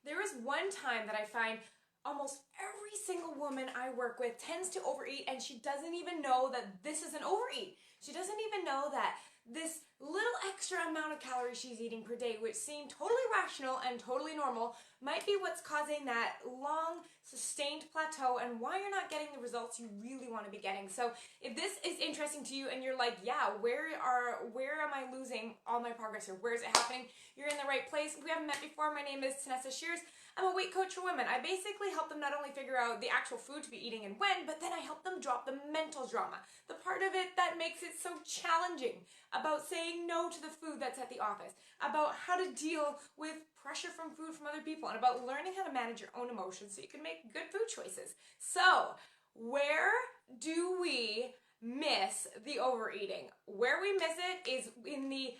There is one time that I find almost every single woman I work with tends to overeat, and she doesn't even know that this is an overeat. She doesn't even know that this little extra amount of calories she's eating per day, which seem totally rational and totally normal, might be what's causing that long, sustained plateau and why you're not getting the results you really want to be getting. So if this is interesting to you and you're like, yeah, where am I losing all my progress here? Where is it happening? You're in the right place. If we haven't met before, my name is Tanessa Shears. I'm a weight coach for women. I basically help them not only figure out the actual food to be eating and when, but then I help them drop the mental drama, the part of it that makes it so challenging, about saying no to the food that's at the office, about how to deal with pressure from food from other people, and about learning how to manage your own emotions so you can make good food choices. So, where do we miss the overeating? Where we miss it is in the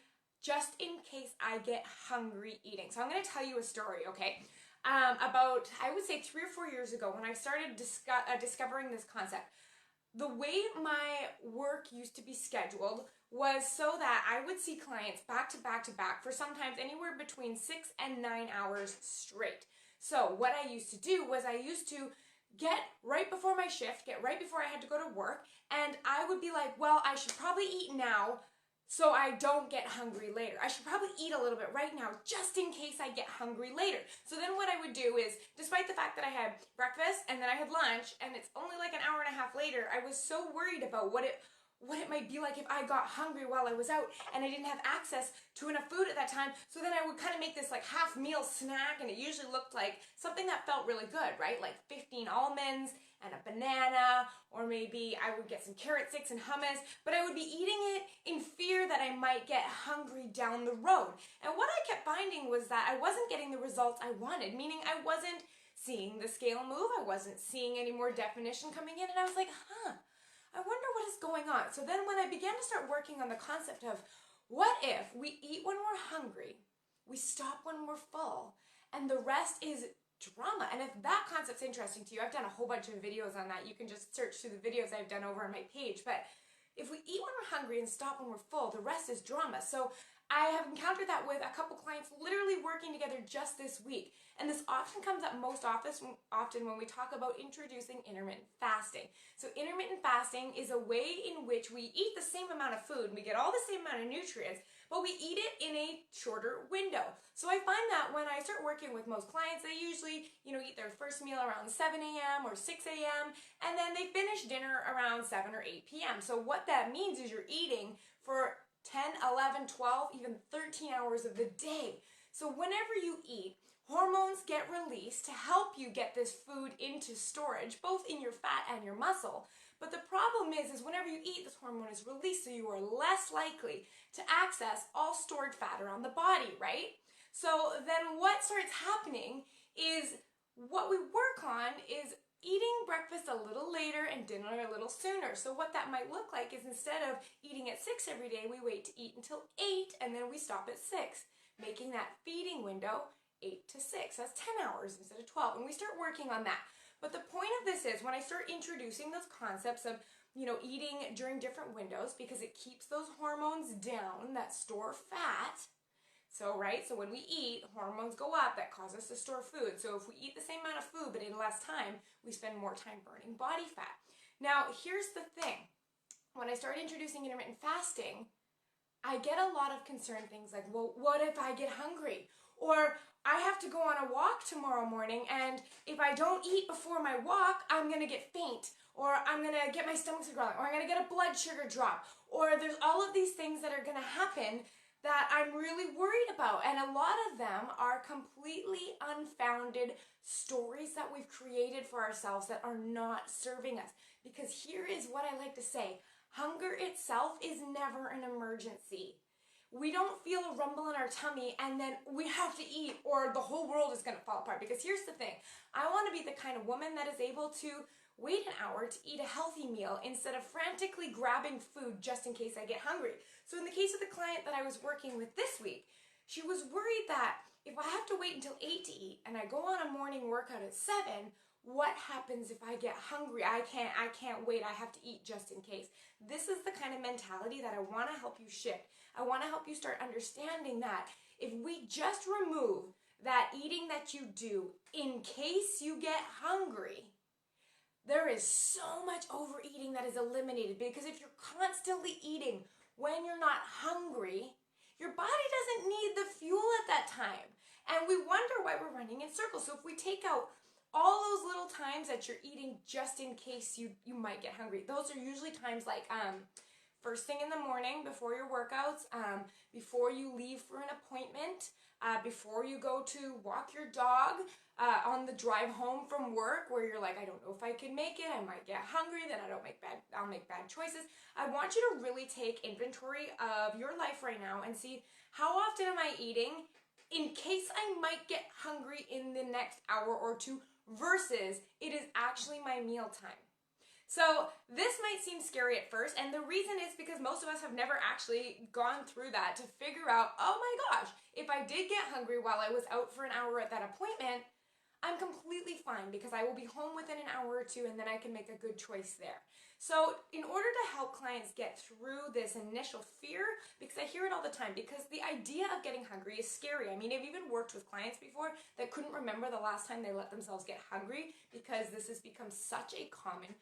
just in case I get hungry eating. So I'm going to tell you a story, okay? About, I would say 3 or 4 years ago, when I started discovering this concept, the way my work used to be scheduled was so that I would see clients back to back to back for sometimes anywhere between 6 and 9 hours straight. So what I used to do was I used to get right before my shift, get right before I had to go to work, and I would be like, well, I should probably eat now so I don't get hungry later. I should probably eat a little bit right now just in case I get hungry later. So then what I would do is, despite the fact that I had breakfast and then I had lunch and it's only like an hour and a half later, I was so worried about what it might be like if I got hungry while I was out and I didn't have access to enough food at that time. So then I would kind of make this like half meal snack, and it usually looked like something that felt really good, right? Like 15 almonds and a banana, or maybe I would get some carrot sticks and hummus, but I would be eating it in fear that I might get hungry down the road. And what I kept finding was that I wasn't getting the results I wanted, meaning I wasn't seeing the scale move, I wasn't seeing any more definition coming in, and I was like, I wonder what is going on. So then when I began to start working on the concept of what if we eat when we're hungry, we stop when we're full, and the rest is drama. And if that concept's interesting to you, I've done a whole bunch of videos on that. You can just search through the videos I've done over on my page. But if we eat when we're hungry and stop when we're full, the rest is drama. So I have encountered that with a couple clients literally working together just this week. And this often comes up most often when we talk about introducing intermittent fasting. So intermittent fasting is a way in which we eat the same amount of food, and we get all the same amount of nutrients, but we eat it in a shorter window. So I find that when I start working with most clients, they usually, eat their first meal around 7 a.m. or 6 a.m. and then they finish dinner around 7 or 8 p.m. So what that means is you're eating for 10, 11, 12, even 13 hours of the day. So whenever you eat, hormones get released to help you get this food into storage, both in your fat and your muscle. But the problem is whenever you eat, this hormone is released, so you are less likely to access all stored fat around the body, right? So then what starts happening is what we work on is eating breakfast a little later and dinner a little sooner. So what that might look like is instead of eating at 6 every day, we wait to eat until 8 and then we stop at 6, making that feeding window 8 to 6. That's 10 hours instead of 12, and we start working on that. But the point of this is when I start introducing those concepts of, eating during different windows, because it keeps those hormones down that store fat. So, right, so when we eat, hormones go up, that cause us to store food. So if we eat the same amount of food but in less time, we spend more time burning body fat. Now, here's the thing. When I start introducing intermittent fasting, I get a lot of concerned things like, well, what if I get hungry? Or I have to go on a walk tomorrow morning, and if I don't eat before my walk, I'm going to get faint, or I'm going to get my stomach growling, or I'm going to get a blood sugar drop, or there's all of these things that are going to happen that I'm really worried about. And a lot of them are completely unfounded stories that we've created for ourselves that are not serving us. Because here is what I like to say. Hunger itself is never an emergency. We don't feel a rumble in our tummy and then we have to eat or the whole world is going to fall apart. Because here's the thing. I want to be the kind of woman that is able to wait an hour to eat a healthy meal instead of frantically grabbing food just in case I get hungry. So in the case of the client that I was working with this week, she was worried that if I have to wait until 8 to eat and I go on a morning workout at 7, what happens if I get hungry? I can't wait. I have to eat just in case. This is the kind of mentality that I want to help you shift. I want to help you start understanding that if we just remove that eating that you do in case you get hungry, there is so much overeating that is eliminated, because if you're constantly eating when you're not hungry, your body doesn't need the fuel at that time. And we wonder why we're running in circles. So if we take out all those little times that you're eating just in case you might get hungry, those are usually times like first thing in the morning before your workouts, before you leave for an appointment, before you go to walk your dog, on the drive home from work where you're like, I don't know if I can make it, I might get hungry, then I'll make bad choices. I want you to really take inventory of your life right now and see, how often am I eating in case I might get hungry in the next hour or two versus it is actually my meal time. So this might seem scary at first, and the reason is because most of us have never actually gone through that to figure out, oh my gosh, if I did get hungry while I was out for an hour at that appointment, I'm completely fine because I will be home within an hour or two, and then I can make a good choice there. So in order to help clients get through this initial fear, because I hear it all the time, because the idea of getting hungry is scary. I mean, I've even worked with clients before that couldn't remember the last time they let themselves get hungry because this has become such a common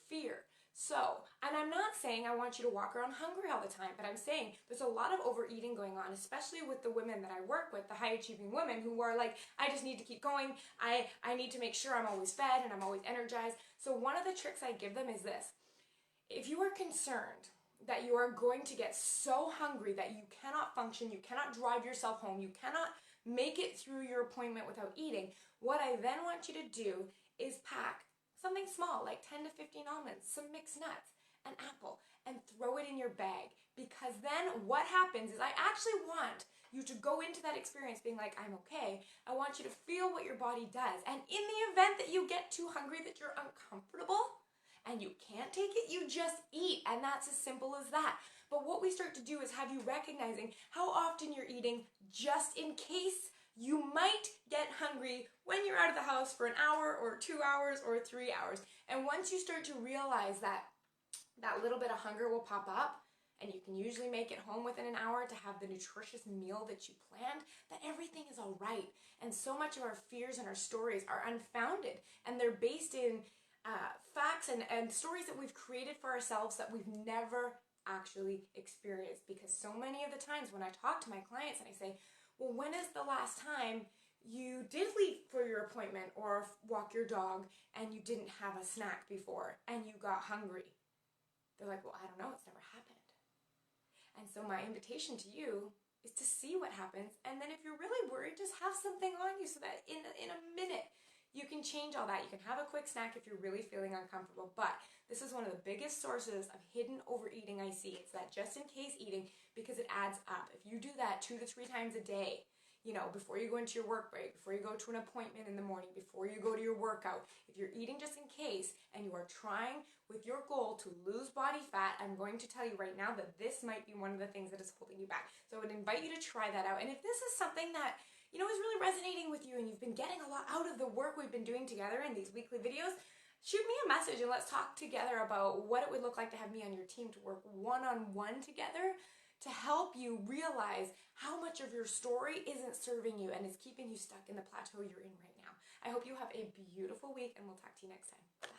fear. So, and I'm not saying I want you to walk around hungry all the time, but I'm saying there's a lot of overeating going on, especially with the women that I work with, the high achieving women who are like, I just need to keep going. I need to make sure I'm always fed and I'm always energized. So one of the tricks I give them is this. If you are concerned that you are going to get so hungry that you cannot function, you cannot drive yourself home, you cannot make it through your appointment without eating, what I then want you to do is pack something small like 10 to 15 almonds, some mixed nuts, an apple, and throw it in your bag. Because then what happens is I actually want you to go into that experience being like, I'm okay. I want you to feel what your body does. And in the event that you get too hungry, that you're uncomfortable and you can't take it, you just eat. And that's as simple as that. But what we start to do is have you recognizing how often you're eating just in case you might get hungry when you're out of the house for an hour or 2 hours or 3 hours. And once you start to realize that that little bit of hunger will pop up, and you can usually make it home within an hour to have the nutritious meal that you planned, that everything is all right. And so much of our fears and our stories are unfounded, and they're based in facts and stories that we've created for ourselves that we've never actually experienced. Because so many of the times when I talk to my clients and I say, well, when is the last time you did leave for your appointment or walk your dog and you didn't have a snack before and you got hungry? They're like, well, I don't know, it's never happened. And so my invitation to you is to see what happens. And then if you're really worried, just have something on you so that in a minute you can change all that. You can have a quick snack if you're really feeling uncomfortable. But this is one of the biggest sources of hidden overeating I see. It's that just in case eating, because it adds up. If you do that 2 to 3 times a day, you know, before you go into your work break, before you go to an appointment in the morning, before you go to your workout, if you're eating just in case and you are trying with your goal to lose body fat, I'm going to tell you right now that this might be one of the things that is holding you back. So I would invite you to try that out. And if this is something that, you know, is really resonating with you and you've been getting a lot out of the work we've been doing together in these weekly videos, shoot me a message and let's talk together about what it would look like to have me on your team to work one-on-one together to help you realize how much of your story isn't serving you and is keeping you stuck in the plateau you're in right now. I hope you have a beautiful week, and we'll talk to you next time. Bye.